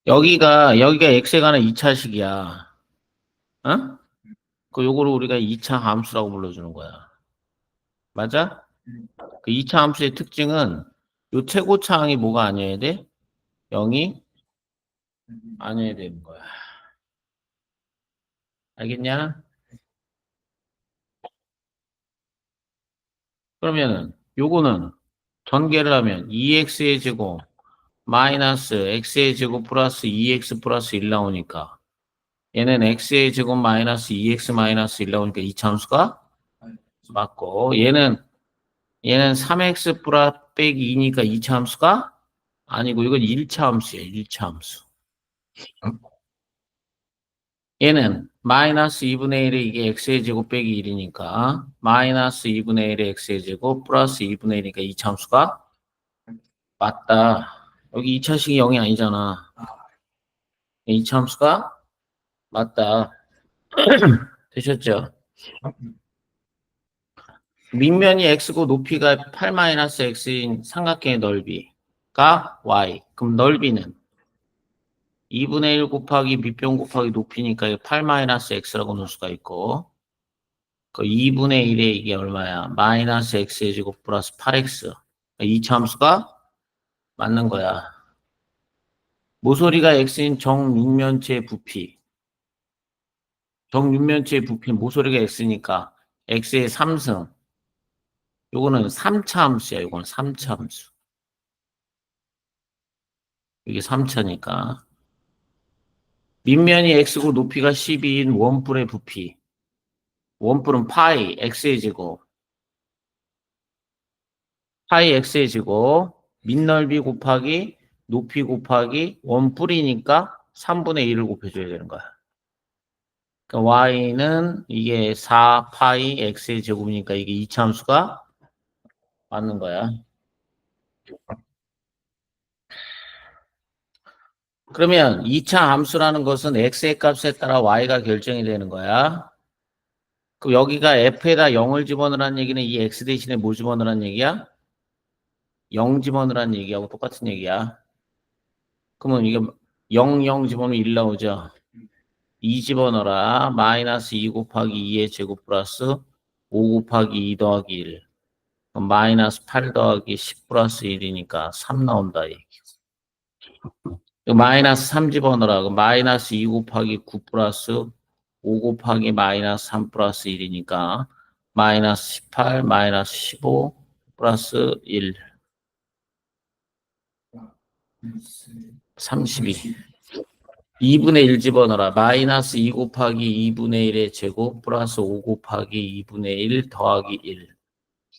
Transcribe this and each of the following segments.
여기가 x에 관한 2차식이야. 어? 요거를 우리가 2차 함수라고 불러주는 거야. 맞아? 그 2차 함수의 특징은 요 최고차항이 뭐가 아니어야 돼? 0이 아니어야 되는 거야. 알겠냐? 그러면은 요거는 전개를 하면 2x의 제곱 마이너스 x의 제곱 플러스 2x 플러스 1 나오니까 얘는 x의 제곱 마이너스 2x 마이너스 1 나오니까 이 참수가 맞고 얘는 3x 플러스 빼기 2니까 이 참수가 아니고 이건 1차 함수야. 1차 함수. 얘는 마이너스 2분의 1에 이게 x의 제곱 빼기 1이니까 마이너스 2분의 1에 x의 제곱 플러스 2분의 1이니까 이 참수가 맞다. 여기 2차식이 0이 아니잖아. 이 참수가 맞다. 되셨죠? 밑면이 x고 높이가 8-x인 삼각형의 넓이가 y. 그럼 넓이는 2분의 1 곱하기 밑변 곱하기 높이니까 8-x라고 넣을 수가 있고 그 2분의 1에 이게 얼마야? 마이너스 x의 제곱 플러스 8x. 이 참수가 맞는 거야. 모서리가 x인 정육면체의 부피. 정육면체의 부피 모서리가 x니까 x의 3승. 요거는 3차 함수야. 요거는 3차 함수. 이게 3차니까. 밑면이 x고 높이가 12인 원뿔의 부피. 원뿔은 파이 x의 제곱. 파이 x의 제곱. 밑넓이 곱하기 높이 곱하기 원뿔이니까 3분의 1을 곱해줘야 되는 거야. 그러니까 y는 이게 4 파이 x의 제곱이니까 이게 이차함수가 맞는 거야. 그러면 2차 함수라는 것은 x의 값에 따라 y가 결정이 되는 거야. 그럼 여기가 f에다 0을 집어넣으라는 얘기는 이 x 대신에 뭐 집어넣으라는 얘기야? 0 집어넣으라는 얘기하고 똑같은 얘기야. 그러면 이게 0, 0 집어넣으면 1 나오죠. 2 집어넣어라. 마이너스 2 곱하기 2의 제곱 플러스 5 곱하기 2 더하기 1. 그럼 마이너스 8 더하기 10 플러스 1이니까 3 나온다. 얘기. 마이너스 3 집어넣으라. 그럼 마이너스 2 곱하기 9 플러스 5 곱하기 마이너스 3 플러스 1이니까 마이너스 18 마이너스 15 플러스 1. 32. 2분의 1 집어넣어라. 마이너스 2 곱하기 2분의 1의 제곱 플러스 5 곱하기 2분의 1 더하기 1.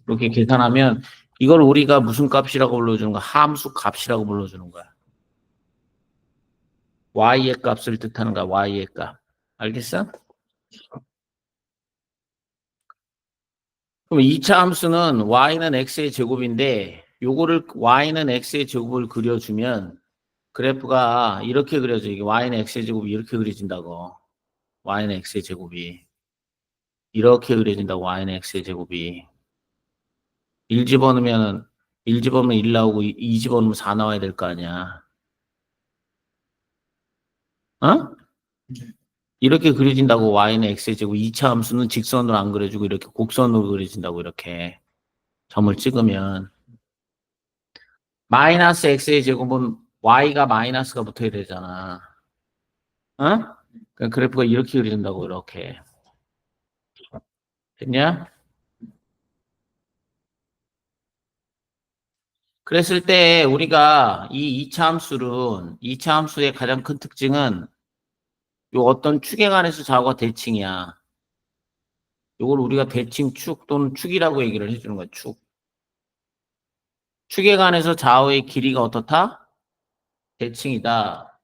이렇게 계산하면 이걸 우리가 무슨 값이라고 불러주는 거야? 함수 값이라고 불러주는 거야. y의 값을 뜻하는 거야. y의 값. 알겠어? 그럼 2차 함수는 y는 x의 제곱인데 요거를 y는 x의 제곱을 그려주면 그래프가 이렇게 그려져. 이게 y는 x의 제곱이 이렇게 그려진다고. y는 x의 제곱이 이렇게 그려진다고. y는 x의 제곱이 1 집어넣으면 1 집어넣으면 1 나오고 2 집어넣으면 4 나와야 될 거 아니야. 어? 이렇게 그려진다고. y는 x의 제곱. 2차 함수는 직선으로 안 그려주고 이렇게 곡선으로 그려진다고. 이렇게 점을 찍으면 마이너스 x의 제곱은 y가 마이너스가 붙어야 되잖아. 어? 그러니까 그래프가 이렇게 그려진다고. 이렇게 됐냐? 그랬을 때 우리가 이 2차 함수의 가장 큰 특징은 요 어떤 축에 관해서 좌우가 대칭이야. 요걸 우리가 대칭 축 또는 축이라고 얘기를 해주는 거야. 축. 축에 관해서 좌우의 길이가 어떻다? 대칭이다.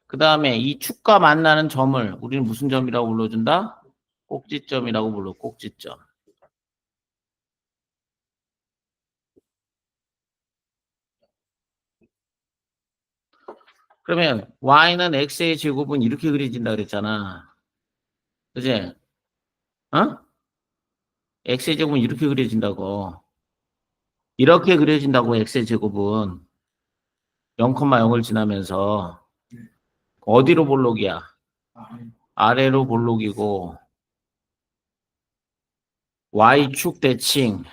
그 다음에 이 축과 만나는 점을 우리는 무슨 점이라고 불러준다? 꼭지점이라고 불러. 꼭지점. 그러면 y는 x의 제곱은 이렇게 그려진다 그랬잖아. 그지? 어? x의 제곱은 이렇게 그려진다고. 이렇게 그려진다고. x의 제곱은 0,0을 지나면서. 어디로 볼록이야? 아래로 볼록이고 Y축 대칭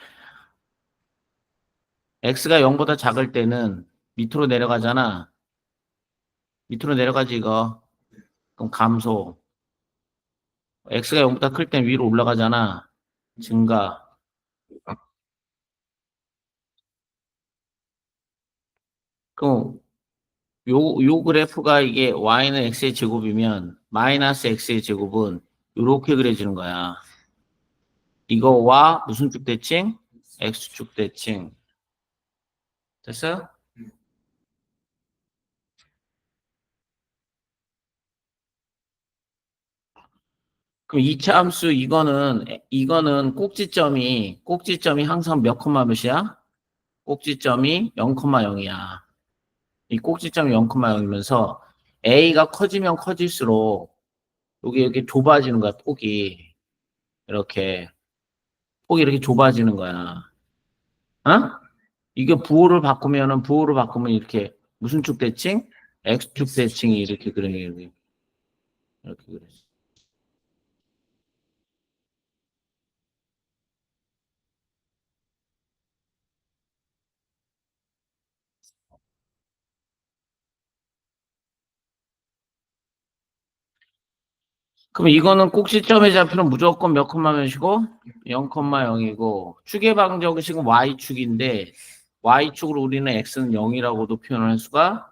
X가 0보다 작을 때는 밑으로 내려가잖아. 밑으로 내려가지 이거. 그럼 감소. X가 0보다 클 땐 위로 올라가잖아. 증가. 그럼 요 그래프가 이게 Y는 X의 제곱이면 마이너스 X의 제곱은 이렇게 그려지는 거야. 이거와 무슨 쭉 대칭? X축 대칭. 됐어요? 그럼 2차 함수 이거는 꼭지점이 항상 몇 콤마 몇이야? 꼭지점이 0,0이야. 이 꼭지점이 0,0이면서 A가 커지면 커질수록 여기 이렇게 좁아지는 거야, 폭이. 이렇게. 폭이 이렇게 좁아지는 거야. 어? 이게 부호를 바꾸면 이렇게 무슨 쭉 대칭? X축 대칭이 이렇게 그려요. 이렇게 그려. 그럼 이거는 꼭지점의 좌표는 무조건 몇 콤마 몇이고? 0,0이고 축의 방정식은 Y축인데 Y축으로 우리는 X는 0이라고도 표현을 할 수가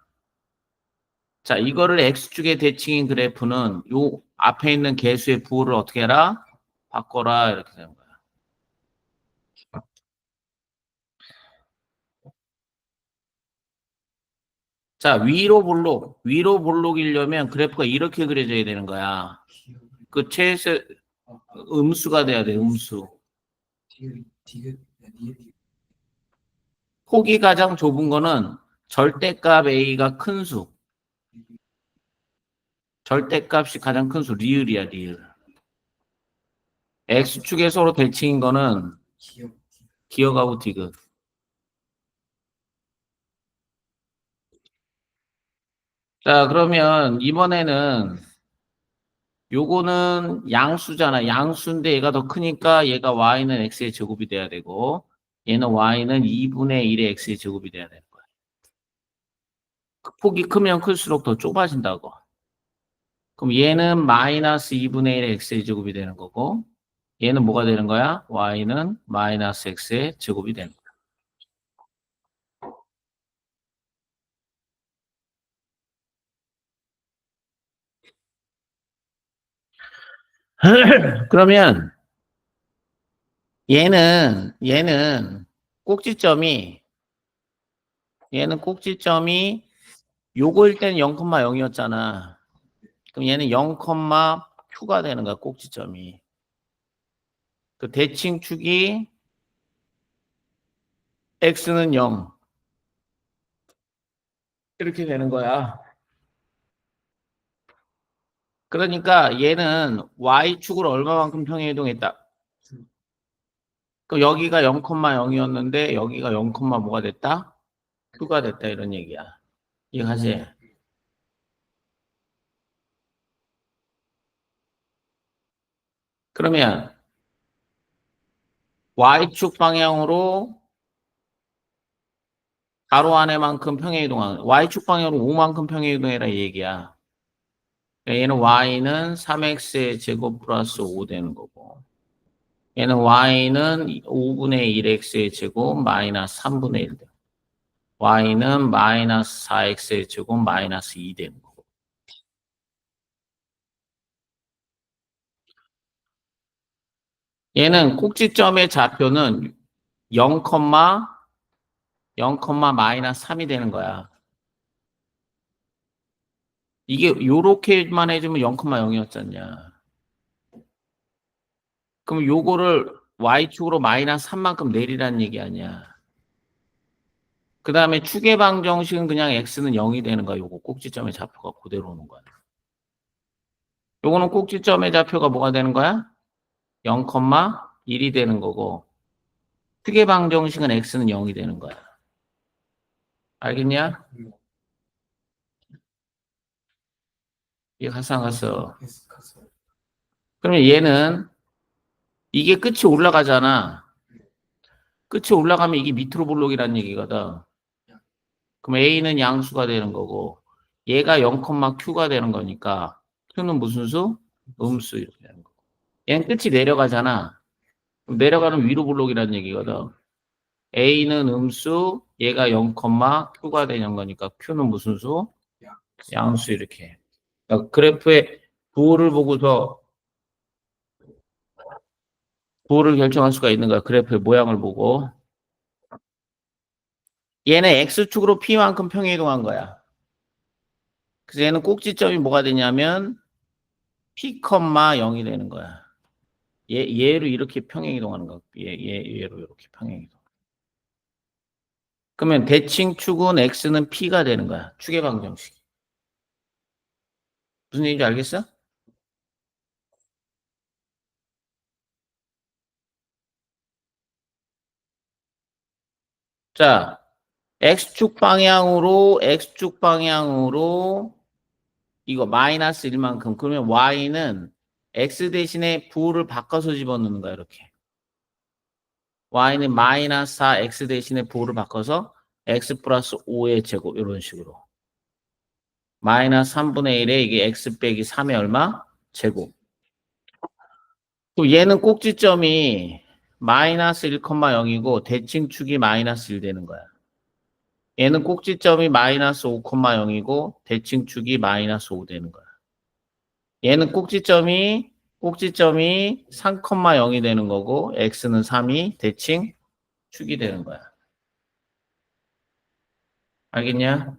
자 이거를 X축의 대칭인 그래프는 요 앞에 있는 개수의 부호를 어떻게 해라? 바꿔라 이렇게 되는 거야. 자 위로 볼록이려면 그래프가 이렇게 그려져야 되는 거야. 그 최소 음수가 돼야 돼 음수. 폭이 가장 좁은 거는 절대값 A가 큰 수. 절대값이 가장 큰 수, 리을이야, 리을. X축에 서로 대칭인 거는 기억하고 디귿. 자, 그러면 이번에는 요거는 양수잖아. 양수인데 얘가 더 크니까 얘가 Y는 X의 제곱이 돼야 되고 얘는 Y는 2분의 1의 X의 제곱이 돼야 되는 거야. 그 폭이 크면 클수록 더 좁아진다고. 그럼 얘는 마이너스 2분의 1의 X의 제곱이 되는 거고 얘는 뭐가 되는 거야? Y는 마이너스 X의 제곱이 되는 거야. 그러면 얘는 꼭지점이 얘는 꼭지점이 요거일 때는 0,0이었잖아. 그럼 얘는 0,Q가 되는 거야, 꼭지점이. 그 대칭축이 X는 0. 이렇게 되는 거야. 그러니까 얘는 Y축으로 얼마만큼 평행이동했다. 그럼 여기가 0,0이었는데 여기가 0, 뭐가 됐다? Q가 됐다 이런 얘기야. 이해하지? 그러면 Y축 방향으로 가로 안에만큼 평행이동하는 Y축 방향으로 5만큼 평행이동해라 이 얘기야. 그러니까 얘는 Y는 3X의 제곱 플러스 5 되는 거고 얘는 Y는 5분의 1X의 제곱 마이너스 3분의 1 되고 Y는 마이너스 4X의 제곱 마이너스 2 되는 거고 얘는 꼭지점의 좌표는 0, 0, 마이너스 3이 되는 거야. 이게 요렇게만 해주면 0,0이었잖냐. 그럼 요거를 Y축으로 마이너스 3만큼 내리라는 얘기 아니야. 그 다음에 축의 방정식은 그냥 X는 0이 되는 거야. 요거 꼭지점의 좌표가 그대로 오는 거야. 요거는 꼭지점의 좌표가 뭐가 되는 거야? 0,1이 되는 거고 축의 방정식은 X는 0이 되는 거야. 알겠냐? 이게 갔어, 안 갔어? 그러면 얘는 이게 끝이 올라가잖아. 끝이 올라가면 이게 밑으로 볼록이라는 얘기거든. 그럼 A는 양수가 되는 거고 얘가 0,Q가 되는 거니까 Q는 무슨 수? 음수 이렇게 되는 거고. 얘는 끝이 내려가잖아. 그럼 내려가는 위로 볼록이라는 얘기거든. A는 음수, 얘가 0,Q가 되는 거니까 Q는 무슨 수? 양수 이렇게. 그러니까 그래프의 부호를 보고서 부호를 결정할 수가 있는 거야. 그래프의 모양을 보고. 얘는 X축으로 P만큼 평행이동한 거야. 그래서 얘는 꼭지점이 뭐가 되냐면 P, 0이 되는 거야. 얘로 이렇게 평행이동하는 거. 얘로 이렇게 평행이동. 그러면 대칭축은 X는 P가 되는 거야. 축의 방정식. 무슨 얘기인지 알겠어? 자, X축 방향으로 이거 마이너스 1만큼. 그러면 Y는 X 대신에 부호를 바꿔서 집어넣는 거야, 이렇게. Y는 마이너스 4, X 대신에 부호를 바꿔서 X 플러스 5의 제곱, 이런 식으로. 마이너스 3분의 1에 이게 X 빼기 3의 얼마? 제곱. 또 얘는 꼭지점이 마이너스 1,0이고 대칭축이 마이너스 1 되는 거야. 얘는 꼭지점이 마이너스 5,0이고 대칭축이 마이너스 5 되는 거야. 얘는 꼭지점이 3,0이 되는 거고 x는 3이 대칭 축이 되는 거야. 알겠냐?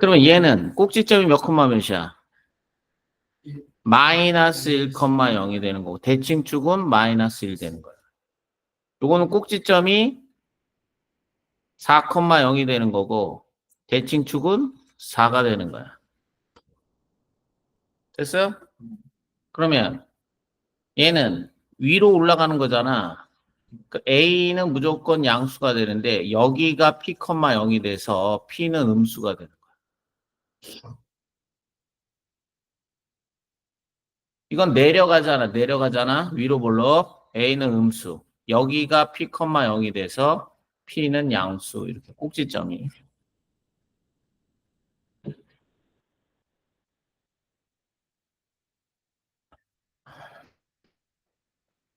그러면 얘는 꼭지점이 몇 콤마 몇이야? 마이너스 1,0이 되는 거고 대칭축은 마이너스 1 되는 거야. 요거는 꼭지점이 4,0이 되는 거고 대칭축은 4가 되는 거야. 됐어요? 그러면 얘는 위로 올라가는 거잖아. 그 A는 무조건 양수가 되는데 여기가 P, 0이 돼서 P는 음수가 되는 거야. 이건 내려가잖아. 위로 볼록. A는 음수. 여기가 P, 0이 돼서 P는 양수. 이렇게 꼭지점이.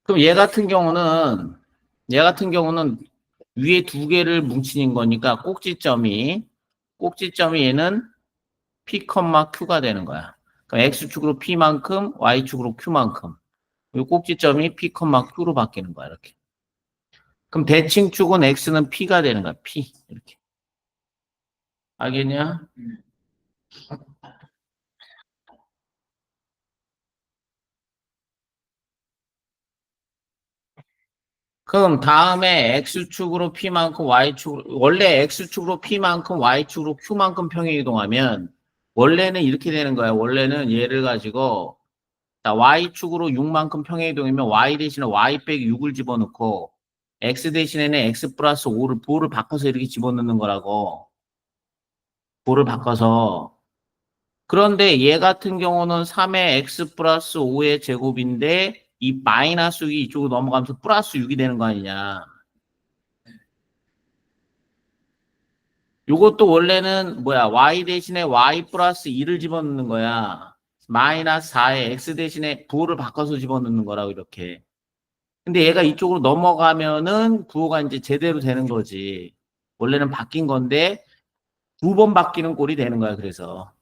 그럼 얘 같은 경우는 위에 두 개를 뭉친 거니까 꼭지점이 얘는 P, Q가 되는 거야. 그럼 X축으로 P만큼, Y축으로 Q만큼. 이 꼭지점이 P, Q로 바뀌는 거야, 이렇게. 그럼 대칭축은 X는 P가 되는 거야, P. 이렇게. 알겠냐? 그럼 다음에 X축으로 P만큼 Y축으로, 원래 X축으로 P만큼 Y축으로 Q만큼 평행이동하면, 원래는 이렇게 되는 거야. 원래는 얘를 가지고, 자, Y축으로 6만큼 평행이동이면 Y 대신에 Y 빼기 6을 집어넣고, X 대신에는 X 플러스 5를, 부호를 바꿔서 이렇게 집어넣는 거라고. 부호를 바꿔서. 그런데 얘 같은 경우는 3의 x 플러스 5의 제곱인데 이 마이너스 6이 이쪽으로 넘어가면서 플러스 6이 되는 거 아니냐. 요것도 원래는 뭐야? y 대신에 y 플러스 2를 집어넣는 거야. 마이너스 4의 x 대신에 부호를 바꿔서 집어넣는 거라고 이렇게. 근데 얘가 이쪽으로 넘어가면은 부호가 이제 제대로 되는 거지. 원래는 바뀐 건데 두 번 바뀌는 꼴이 되는 거야. 그래서.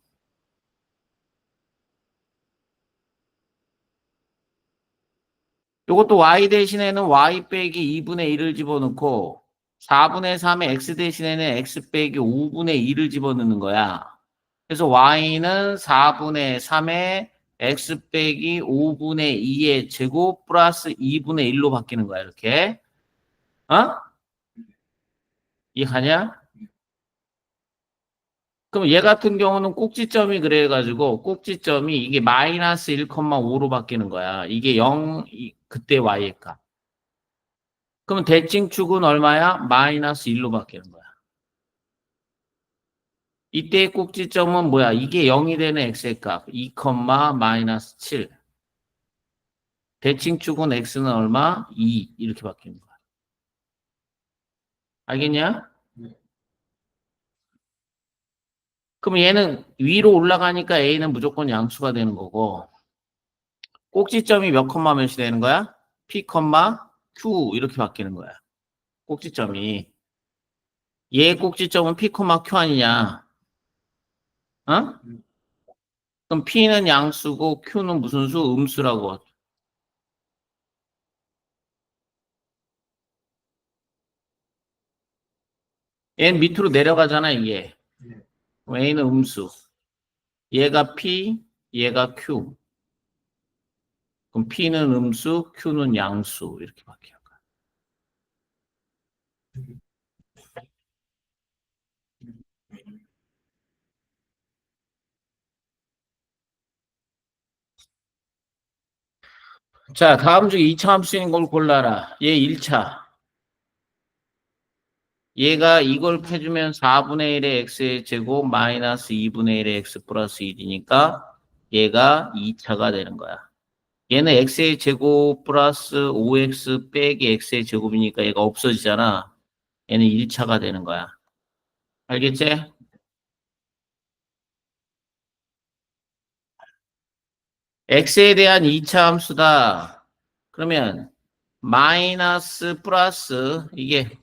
요것도 y 대신에는 y 빼기 2분의 1을 집어넣고 4분의 3의 x 대신에는 x 빼기 5분의 2를 집어넣는 거야. 그래서 y는 4분의 3의 x 빼기 5분의 2의 제곱 플러스 2분의 1로 바뀌는 거야. 이렇게. 어? 이해가냐? 그럼 얘 같은 경우는 꼭지점이 그래가지고 꼭지점이 이게 마이너스 1,5로 바뀌는 거야. 이게 0, 그때 y의 값. 그러면 대칭축은 얼마야? 마이너스 1로 바뀌는 거야. 이때의 꼭지점은 뭐야? 이게 0이 되는 x의 값. 2, 마이너스 7. 대칭축은 x는 얼마? 2. 이렇게 바뀌는 거야. 알겠냐? 그럼 얘는 위로 올라가니까 a는 무조건 양수가 되는 거고, 꼭지점이 몇 컴마 몇이 되는 거야? p, q 이렇게 바뀌는 거야. 꼭지점이. 얘의 꼭지점은 p, q 아니냐? 어? 그럼 p는 양수고 q는 무슨 수? 음수라고. 얘는 밑으로 내려가잖아, 이게. 그럼 a는 음수. 얘가 p, 얘가 q. 그럼 p는 음수, q는 양수. 이렇게 바뀌어. 자, 다음 중에 2차 함수인 걸 골라라. 얘 1차. 얘가 이걸 해주면 4분의 1의 x의 제곱 마이너스 2분의 1의 x 플러스 1이니까 얘가 2차가 되는 거야. 얘는 x의 제곱 플러스 5x 빼기 x의 제곱이니까 얘가 없어지잖아. 얘는 1차가 되는 거야. 알겠지? x에 대한 2차 함수다. 그러면 마이너스 플러스 이게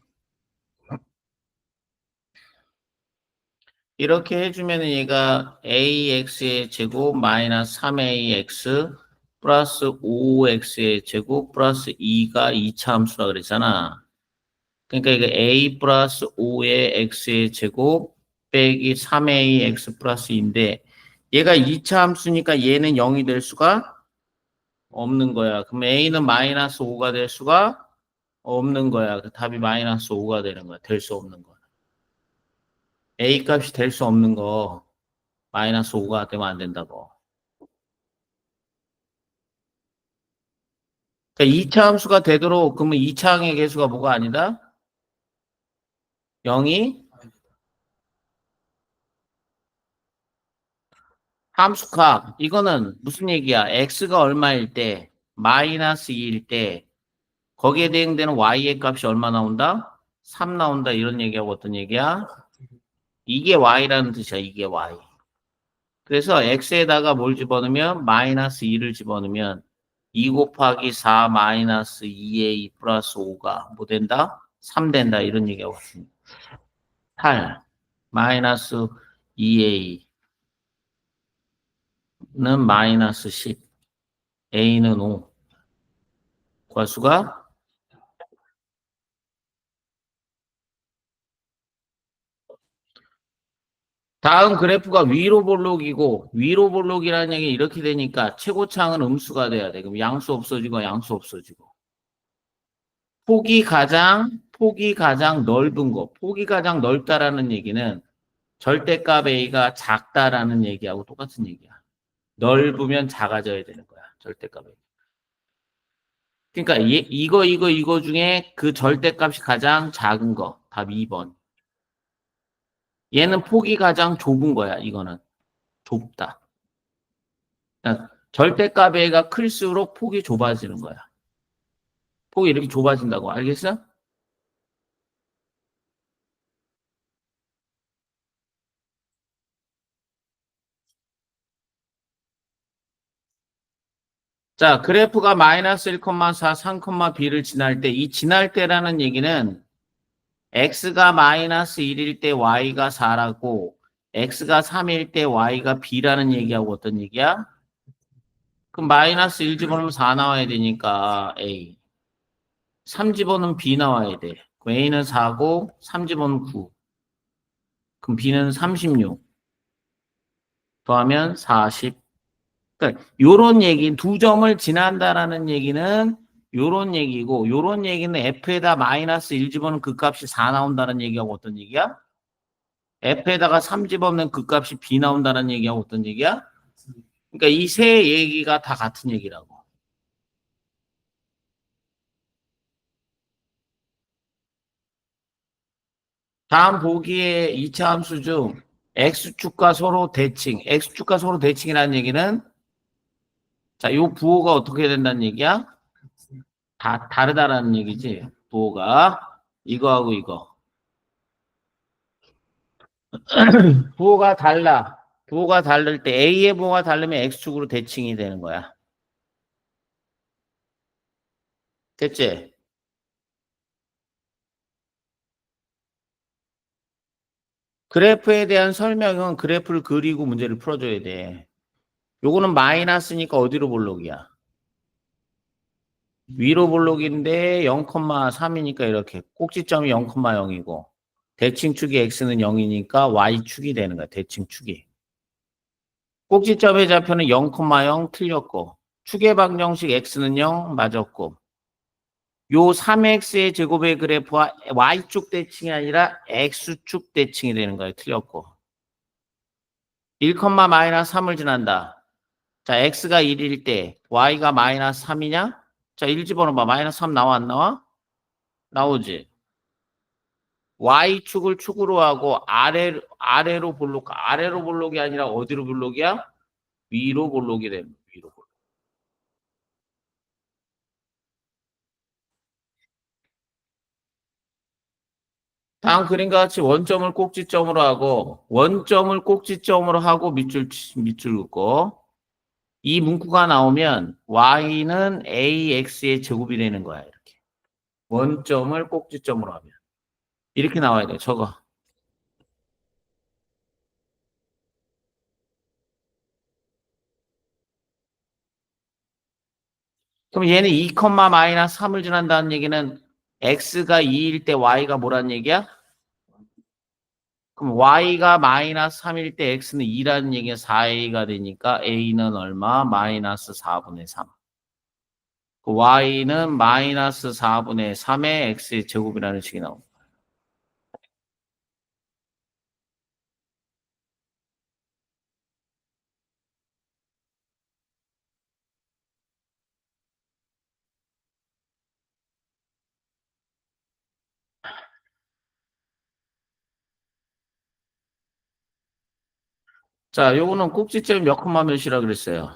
이렇게 해주면은 얘가 ax의 제곱 마이너스 3ax 플러스 5x의 제곱 플러스 2가 2차 함수라 그랬잖아. 그러니까 이거 a 플러스 5의 x의 제곱 빼기 3ax 플러스 2인데 얘가 2차 함수니까 얘는 0이 될 수가 없는 거야. 그럼 a는 마이너스 5가 될 수가 없는 거야. 그 답이 마이너스 5가 되는 거야. 될 수 없는 거. a 값이 될 수 없는 거. 마이너스 5가 되면 안 된다고. 그러니까 2차 함수가 되도록 그러면 2차 항의 개수가 뭐가 아니다? 0이 함수값. 이거는 무슨 얘기야? x가 얼마일 때 마이너스 2일 때 거기에 대응되는 y의 값이 얼마 나온다? 3 나온다. 이런 얘기하고 어떤 얘기야? 이게 y라는 뜻이야. 이게 y. 그래서 x에다가 뭘 집어넣으면 마이너스 2를 집어넣으면 2 곱하기 4 마이너스 2a 플러스 5가 뭐 된다? 3 된다. 이런 얘기하고 있습니다. 8 마이너스 2a는 마이너스 10 a는 5 괄수가 다음 그래프가 위로 볼록이고 위로 볼록이라는 얘기 이렇게 되니까 최고창은 음수가 돼야 돼. 그럼 양수 없어지고 양수 없어지고 폭이 가장 넓은 거 폭이 가장 넓다라는 얘기는 절대값 a가 작다라는 얘기하고 똑같은 얘기야. 넓으면 작아져야 되는 거야. 절대값 a. 그러니까 이거 중에 그 절대값이 가장 작은 거. 답 2번. 얘는 폭이 가장 좁은 거야. 이거는 좁다. 그러니까 절대값 A가 클수록 폭이 좁아지는 거야. 폭이 이렇게 좁아진다고. 알겠어? 자, 그래프가 마이너스 1,4, 3,b를 지날 때, 이 지날 때라는 얘기는 x가 마이너스 1일 때 y가 4라고, x가 3일 때 y가 b라는 얘기하고 어떤 얘기야? 그럼 마이너스 1 집어넣으면 4 나와야 되니까 a. 3 집어넣으면 b 나와야 돼. 그럼 a는 4고 3 집어넣으면 9. 그럼 b는 36. 더하면 40. 그러니까 요런 얘기 두 점을 지난다라는 얘기는 요런 얘기고 요런 얘기는 f에다 마이너스 1 집어넣으면 그 값이 4 나온다는 얘기하고 어떤 얘기야? f에다가 3 집어넣으면 그 값이 b 나온다는 얘기하고 어떤 얘기야? 그러니까 이 세 얘기가 다 같은 얘기라고. 다음 보기에 2차 함수 중 X축과 서로 대칭. X축과 서로 대칭이라는 얘기는 자, 요 부호가 어떻게 된다는 얘기야? 다르다라는 얘기지. 부호가 이거하고 이거. 부호가 달라. 부호가 다를 때 A의 부호가 다르면 X축으로 대칭이 되는 거야. 됐지? 그래프에 대한 설명은 그래프를 그리고 문제를 풀어줘야 돼. 요거는 마이너스니까 어디로 볼록이야? 위로 볼록인데 0,3이니까 이렇게 꼭지점이 0,0이고 대칭축이 x는 0이니까 y축이 되는 거야. 대칭축이. 꼭지점의 좌표는 0,0 틀렸고 축의 방정식 x는 0 맞았고 요 3x의 제곱의 그래프와 y축 대칭이 아니라 x축 대칭이 되는 거예요. 틀렸고 1, 마이너스 3을 지난다. 자, x가 1일 때 y가 마이너스 3이냐? 자, 1 집어넣어봐. 마이너스 3 나와 안 나와? 나오지. y축을 축으로 하고 아래로 볼록, 아래로 볼록이 아니라 어디로 볼록이야? 위로 볼록이 됩니다. 위로 볼록. 다음 그림과 같이 원점을 꼭지점으로 하고 원점을 꼭지점으로 하고 밑줄 긋고 이 문구가 나오면 y는 ax의 제곱이 되는 거야. 이렇게. 원점을 꼭지점으로 하면. 이렇게 나와야 돼. 저거. 그럼 얘는 2, 마이너스 3을 지난다는 얘기는 x가 2일 때 y가 뭐란 얘기야? 그럼 y가 마이너스 3일 때 x는 2라는 얘기가 4a가 되니까 a는 얼마? 마이너스 4분의 3. 그 y는 마이너스 4분의 3의 x의 제곱이라는 식이 나옵니다. 자, 요거는 꼭지점이 몇 콤마 몇이라 그랬어요?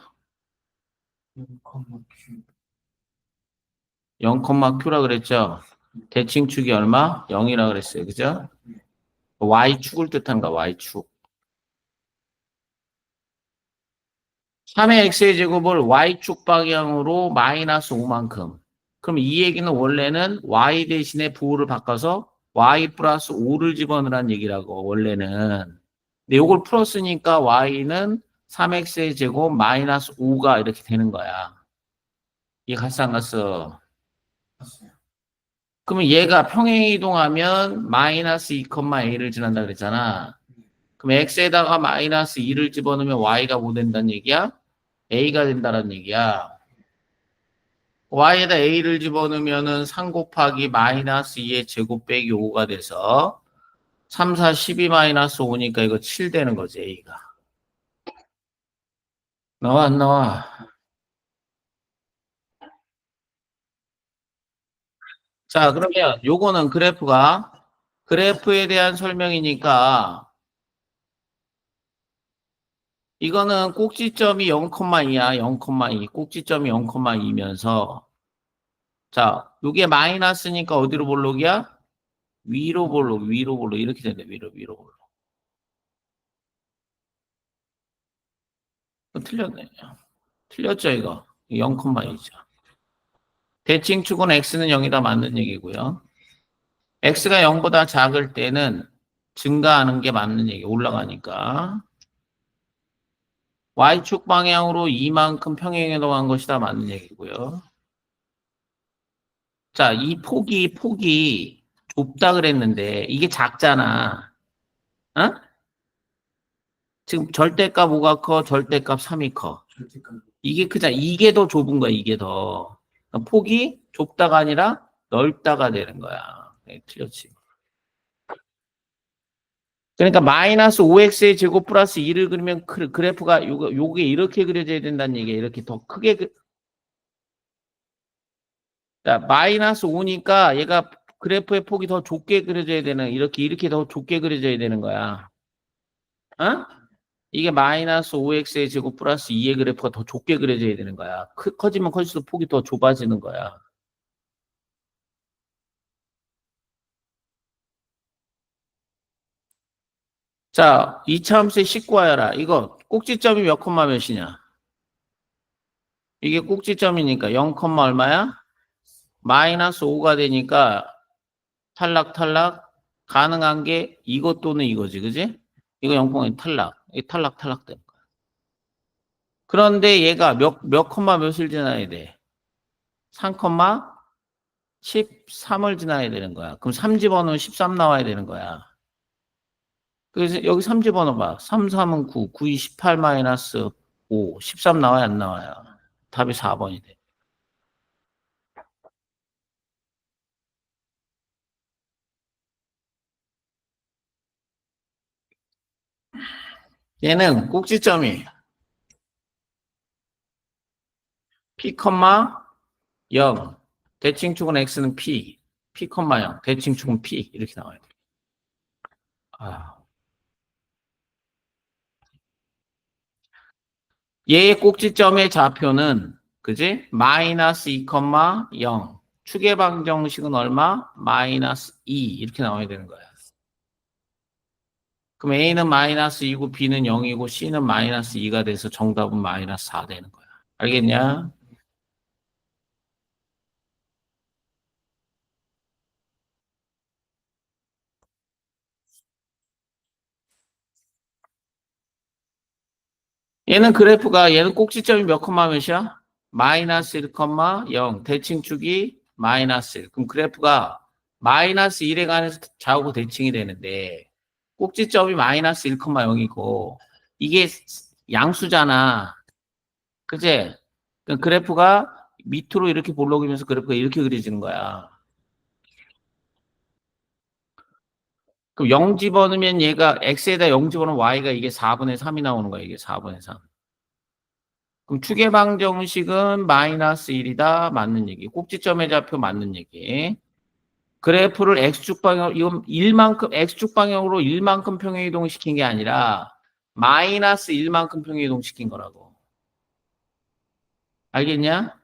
0, q라 그랬죠? 대칭축이 얼마? 0이라 그랬어요. 그죠? y축을 뜻한 거야, y축. 3의 x의 제곱을 y축 방향으로 마이너스 5만큼. 그럼 이 얘기는 원래는 y 대신에 부호를 바꿔서 y 플러스 5를 집어넣으라는 얘기라고, 원래는. 근데 이걸 풀었으니까 y는 3x의 제곱 마이너스 5가 이렇게 되는 거야. 이게 갔어 안 갔어? 그러면 얘가 평행 이동하면 마이너스 2,a를 지난다 그랬잖아. 그럼 x에다가 마이너스 2를 집어넣으면 y가 뭐 된다는 얘기야? a가 된다는 얘기야. y에다 a를 집어넣으면은 3 곱하기 마이너스 2의 제곱 빼기 5가 돼서 3, 4, 12 마이너스 5니까 이거 7 되는 거지, a가. 나와, 안 나와? 자, 그러면 요거는 그래프에 대한 설명이니까 이거는 꼭지점이 0,2야, 0,2. 꼭지점이 0,2면서 자, 요게 마이너스니까 어디로 볼록이야? 위로 볼록, 위로 볼록. 이렇게 된대, 위로 볼록. 틀렸네. 틀렸죠, 이거. 0,2죠. 대칭축은 x는 0이다 맞는 얘기고요. x가 0보다 작을 때는 증가하는 게 맞는 얘기, 올라가니까. y축 방향으로 이만큼 평행에 이동한 것이다 맞는 얘기고요. 자, 이 폭이 좁다 그랬는데 이게 작잖아. 어? 지금 절대값 5가 커, 절대값 3이 커. 이게 크잖아. 이게 더 좁은 거야, 이게 더. 그러니까 폭이 좁다가 아니라 넓다가 되는 거야. 네, 틀렸지. 그러니까 마이너스 5x의 제곱 플러스 2를 그리면 그래프가 요게 이렇게 그려져야 된다는 얘기야. 이렇게 더 크게. 자, 마이너스 5니까 얘가 그래프의 폭이 더 좁게 그려져야 되는, 이렇게 더 좁게 그려져야 되는 거야. 어? 이게 마이너스 5x의 제곱 플러스 2의 그래프가 더 좁게 그려져야 되는 거야. 커지면 커질수록 폭이 더 좁아지는 거야. 자, 이차함수의 19하여라. 이거 꼭지점이 몇 콤마 몇이냐? 이게 꼭지점이니까 0 콤마 얼마야? 마이너스 5가 되니까 탈락 가능한 게 이것 또는 이거지, 그지? 이거 0 탈락. 이 탈락 되는 거야. 그런데 얘가 몇 콤마 몇을 지나야 돼? 3 콤마 13을 지나야 되는 거야. 그럼 3 집어넣으면 13 나와야 되는 거야. 그래서 여기 3 집어넣어봐. 3, 3은 9, 9, 28 마이너스 5, 13 나와야 안 나와요? 답이 4번이 돼. 얘는 꼭지점이 P, 0. 대칭축은 X는 P, P, 0. 대칭축은 P. 이렇게 나와요. 아. 얘의 꼭지점의 좌표는, 그지? 마이너스 2, 0. 축의 방정식은 얼마? 마이너스 2. 이렇게 나와야 되는 거야. 그럼 A는 마이너스 2고 B는 0이고 C는 마이너스 2가 돼서 정답은 마이너스 4 되는 거야. 알겠냐? 얘는 그래프가 얘는 꼭지점이 몇 콤마 몇이야? 마이너스 1, 0. 대칭축이 마이너스 1. 그럼 그래프가 마이너스 1에 관해서 좌우고 대칭이 되는데 꼭지점이 마이너스 1, 0이고 이게 양수잖아. 그제? 그럼 그래프가 밑으로 이렇게 볼록이면서 그래프가 이렇게 그려지는 거야. 그럼 0 집어넣으면 얘가 x에다 0 집어넣으면 y가 이게 4분의 3이 나오는 거야. 이게 4분의 3. 그럼 축의 방정식은 마이너스 1이다. 맞는 얘기. 꼭지점의 좌표 맞는 얘기. 그래프를 x축 방향, 이건 1만큼, x축 방향으로 1만큼 평행이동 시킨 게 아니라 마이너스 1만큼 평행이동 시킨 거라고. 알겠냐?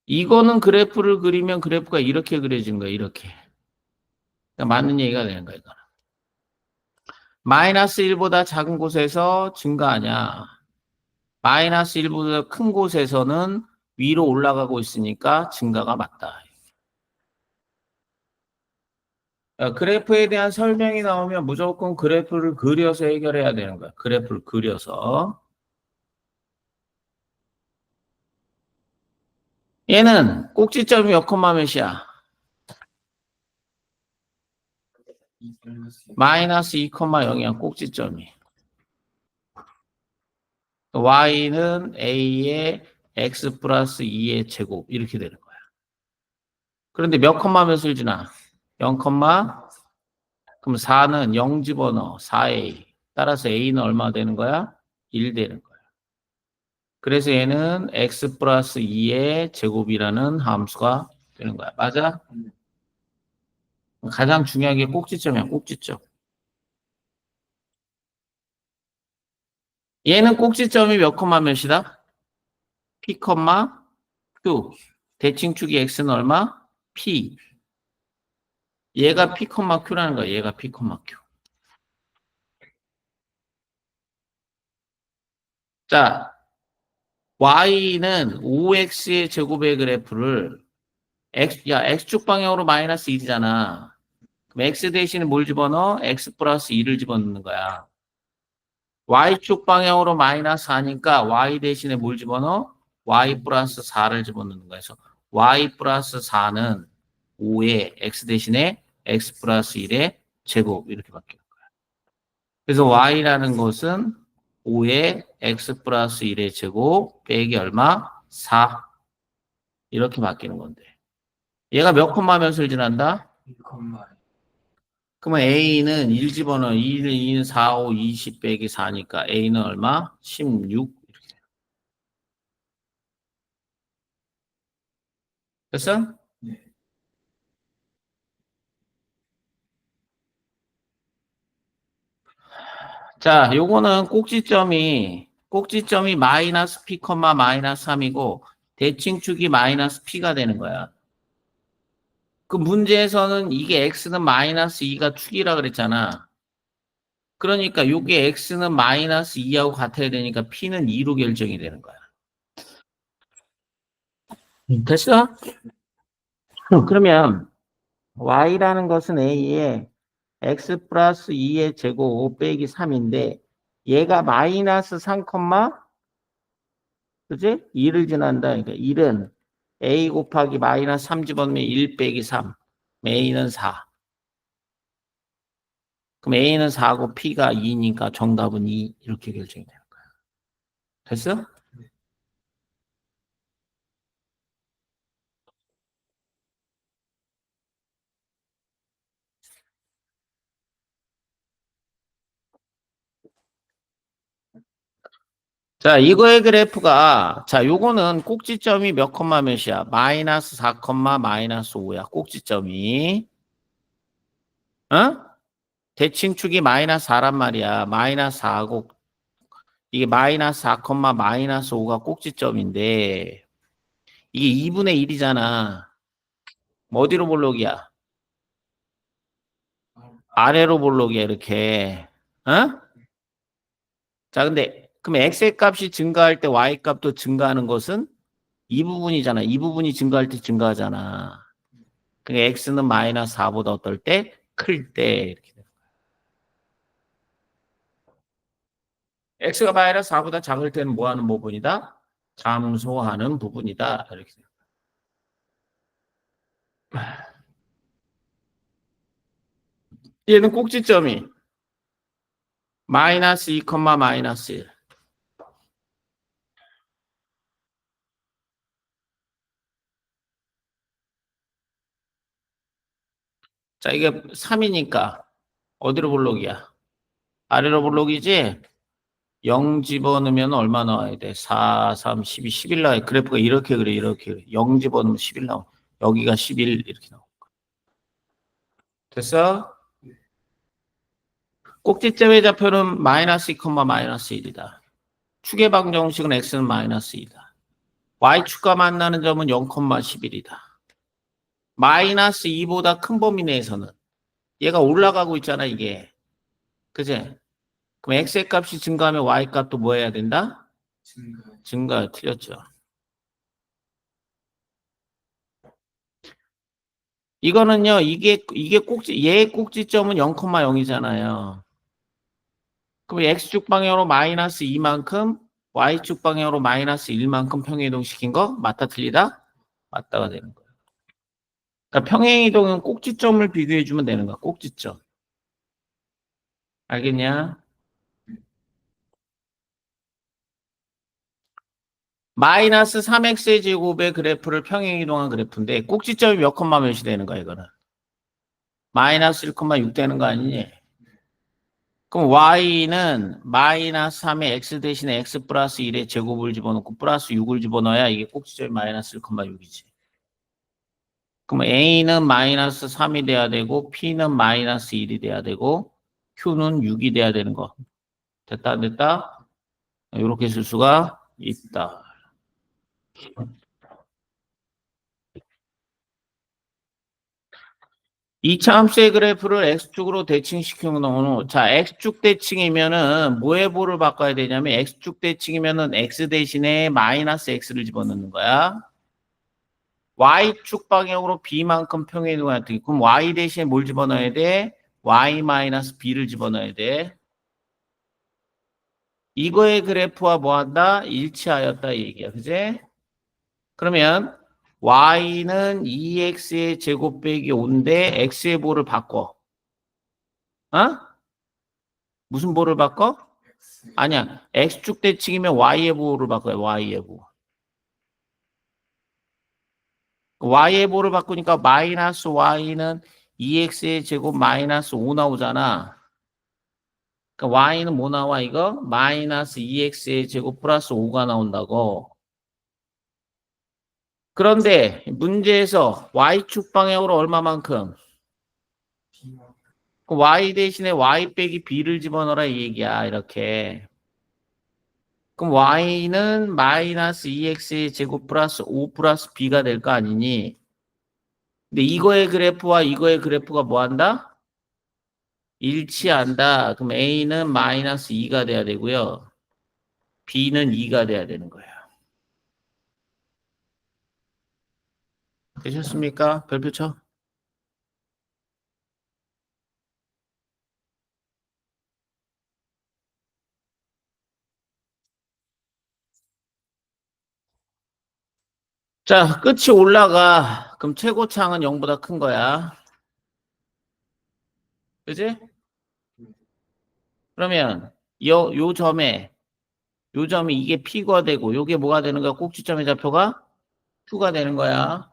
이거는 그래프를 그리면 그래프가 이렇게 그려지는 거야. 이렇게. 그러니까 맞는 얘기가 되는 거야. 이거는. 마이너스 1보다 작은 곳에서 증가하냐. 마이너스 1보다 큰 곳에서는 위로 올라가고 있으니까 증가가 맞다. 그래프에 대한 설명이 나오면 무조건 그래프를 그려서 해결해야 되는 거야. 그래프를 그려서. 얘는 꼭지점이 몇 콤마 몇이야? 마이너스 2 콤마 0이야. 꼭지점이. y는 a의 x 플러스 2의 제곱 이렇게 되는 거야. 그런데 몇 콤마 몇을 지나? 0 콤마 그럼 4는 0 집어넣어. 4a. 따라서 a는 얼마 되는 거야? 1 되는 거야. 그래서 얘는 x 플러스 2의 제곱이라는 함수가 되는 거야. 맞아? 가장 중요한 게 꼭지점이야. 꼭지점. 얘는 꼭지점이 몇 콤마 몇이다? p, q. 대칭축이 x는 얼마? p. 얘가 p, q라는 거야. 얘가 p, q. 자, y는 5x의 제곱의 그래프를 x축 방향으로 마이너스 1이잖아. 그럼 x 대신에 뭘 집어넣어? x 플러스 2를 집어넣는 거야. y축 방향으로 마이너스 4니까 y 대신에 뭘 집어넣어? y 플러스 4를 집어넣는 거야. 그래서 y 플러스 4는 5의 x 대신에 x 플러스 1의 제곱 이렇게 바뀌는 거야. 그래서 y라는 것은 5의 x 플러스 1의 제곱 빼기 얼마? 4 이렇게 바뀌는 건데. 얘가 몇 콤마 몇을 지난다? 그러면 A는 1 집어넣어. 2는 4, 5, 20 빼기 4니까 A는 얼마? 16. 이렇게. 됐어? 자, 요거는 꼭지점이 마이너스 p, 마이너스 3이고 대칭축이 마이너스 p가 되는 거야. 그 문제에서는 이게 x는 마이너스 2가 축이라 그랬잖아. 그러니까 요게 x는 마이너스 2하고 같아야 되니까 p는 2로 결정이 되는 거야. 됐어? 그러면 y라는 것은 a에 x 플러스 2의 제곱 빼기 3인데 얘가 마이너스 3, 그지? 2를 지난다. 그러니까 1은 a 곱하기 마이너스 3 집어넣으면 1 빼기 3. a는 4. 그럼 a는 4고 p가 2니까 정답은 2 이렇게 결정이 되는 거야. 됐어? 자, 이거의 그래프가, 자, 요거는 꼭지점이 몇 컴마 몇이야? 마이너스 4 마이너스 5야. 꼭지점이. 어? 대칭축이 마이너스 4란 말이야. 마이너스 4하고, 이게 마이너스 4 마이너스 5가 꼭지점인데, 이게 2분의 1이잖아. 어디로 볼록이야? 아래로 볼록이야, 이렇게. 어? 자, 근데, 그럼 x의 값이 증가할 때 y 값도 증가하는 것은 이 부분이잖아. 이 부분이 증가할 때 증가하잖아. 그러니까 x는 마이너스 4보다 어떨 때? 클 때. 이렇게 돼. x가 마이너스 4보다 작을 때는 뭐 하는 부분이다? 감소하는 부분이다. 이렇게 돼. 얘는 꼭지점이 마이너스 2, 마이너스 1. 자, 이게 3이니까 어디로 볼록이야? 아래로 볼록이지? 0 집어넣으면 얼마 나와야 돼? 4, 3, 12, 11 나와요. 그래프가 이렇게 그래, 이렇게 그래. 0 집어넣으면 11 나와. 여기가 11 이렇게 나와. 됐어? 꼭지점의 좌표는 마이너스 2, 마이너스 1이다. 축의 방정식은 x는 마이너스 2다. y축과 만나는 점은 0, 11이다. 마이너스 2보다 큰 범위 내에서는 얘가 올라가고 있잖아, 이게. 그지? 그럼 x의 값이 증가하면 y 값도 뭐 해야 된다? 증가. 틀렸죠. 이거는요, 이게 얘의 꼭지점은 0, 0이잖아요. 그럼 x축 방향으로 마이너스 2만큼, y축 방향으로 마이너스 1만큼 평행이동 시킨 거? 맞다, 틀리다? 맞다가 되는 거야. 그러니까 평행이동은 꼭지점을 비교해주면 되는 거야, 꼭지점. 알겠냐? 마이너스 3x의 제곱의 그래프를 평행이동한 그래프인데 꼭지점이 몇 컴마 몇이 되는 거야, 이거는? 마이너스 1,6 되는 거 아니니? 그럼 y는 마이너스 3의 x 대신에 x 플러스 1의 제곱을 집어넣고 플러스 6을 집어넣어야 이게 꼭지점이 마이너스 1,6이지. 그럼 a는 마이너스 3이 돼야 되고 p는 마이너스 1이 돼야 되고 q는 6이 돼야 되는 거. 됐다 안 됐다? 이렇게 쓸 수가 있다. 2차 함수의 그래프를 x축으로 대칭시키는 경우는 자 x축 대칭이면은 뭐의 보를 바꿔야 되냐면 x축 대칭이면은 x 대신에 마이너스 x를 집어넣는 거야. y축 방향으로 b만큼 평행이동해야 돼. 그럼 y 대신에 뭘 집어넣어야 돼? y 마이너스 b를 집어넣어야 돼. 이거의 그래프와 뭐한다? 일치하였다 이 얘기야. 그제? 그러면 y는 2x의 제곱 빼기 5인데 x의 보를 바꿔. 어? 무슨 보를 바꿔? 아니야. x축 대칭이면 y의 보를 바꿔요. y의 보. y의 보를 바꾸니까 마이너스 y는 2x의 제곱 마이너스 5 나오잖아. 그러니까 y는 뭐 나와 이거? 마이너스 2x의 제곱 플러스 5가 나온다고. 그런데 문제에서 y축 방향으로 얼마만큼? 그 y 대신에 y 빼기 b를 집어넣어라 이 얘기야. 이렇게. 그럼 y는 마이너스 2x의 제곱 플러스 5 플러스 b가 될 거 아니니? 근데 이거의 그래프와 이거의 그래프가 뭐 한다? 일치한다. 그럼 a는 마이너스 2가 돼야 되고요. b는 2가 돼야 되는 거예요. 되셨습니까? 별표 쳐. 자, 끝이 올라가. 그럼 최고창은 0보다 큰 거야. 그지? 그러면 요 점에 요 점이 이게 P가 되고 요게 뭐가 되는 거야? 꼭지점의 좌표가 Q가 되는 거야.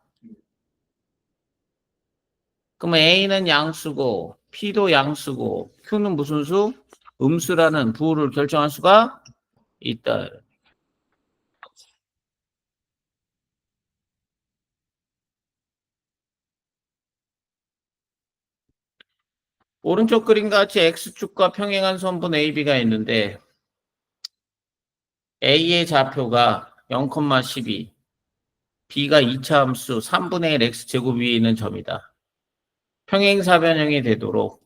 그러면 A는 양수고 P도 양수고 Q는 무슨 수? 음수라는 부호를 결정할 수가 있다. 오른쪽 그림과 같이 X축과 평행한 선분 AB가 있는데 A의 좌표가 0,12, B가 2차 함수 3분의 1 X제곱 위에 있는 점이다. 평행사변형이 되도록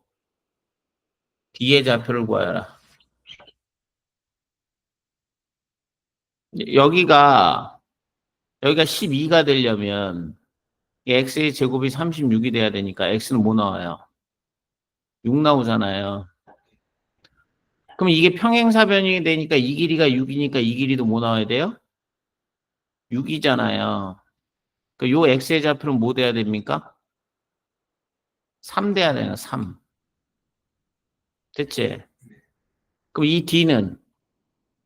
D의 좌표를 구하여라. 여기가 12가 되려면 x의 제곱이 36이 돼야 되니까 x는 뭐 나와요? 6 나오잖아요. 그럼 이게 평행사변이 되니까 이 길이가 6이니까 이 길이도 뭐 나와야 돼요? 6이잖아요. 그 요 x의 좌표는 뭐 돼야 됩니까? 3 돼야 되나? 3. 됐지? 그럼 이 d는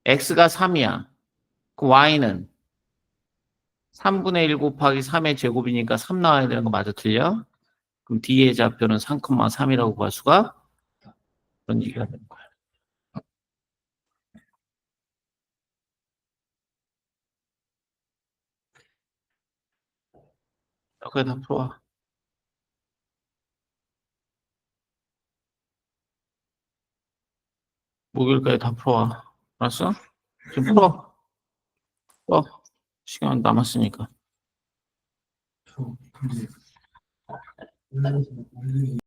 x가 3이야. 그 y는 3분의 1 곱하기 3의 제곱이니까 3 나와야 되는 거 맞아 틀려? 그럼 d의 좌표는 3,3이라고 구할 수가 그런 얘기가 되는 거야. 그래 다 풀어와. 목요일까지 다 풀어와. 알았어? 지금 풀어. 시간 남았으니까.